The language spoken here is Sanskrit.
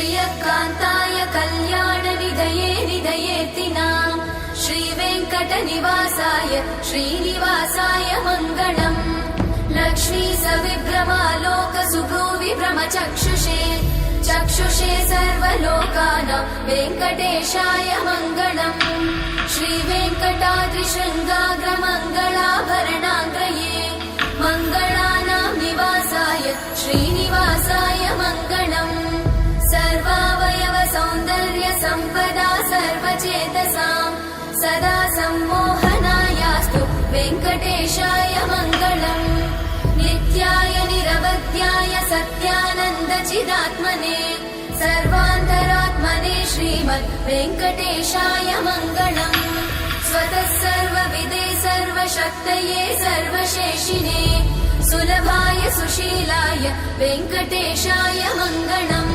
श्रियकान्ताय कल्याणनिधये निधयेतिनाम् श्रीवेङ्कटनिवासाय श्रीनिवासाय मङ्गलम् लक्ष्मी सविभ्रमालोक सुभ्रूविभ्रमचक्षुषे चक्षुषे सर्वलोकानां वेङ्कटेशाय मङ्गलम् श्रीवेङ्कटाद्रिशृङ्गाग्रमङ्गलाभरणाङ्गये मङ्गलानां निवासाय श्रीनिवासाय मङ्गलम् सर्वावयव सौन्दर्य सम्पदा सर्वचेतसां सदा सम्मोहनायास्तु वेङ्कटेशाय मङ्गलम् नित्याय निरवध्याय सत्यानन्दचिदात्मने सर्वान्तरात्मने श्रीमद् वेङ्कटेशाय मङ्गलम् स्वतः सर्वविदे सर्वशक्तये सर्वशेषिने सुलभाय सुशीलाय वेङ्कटेशाय मङ्गलम्।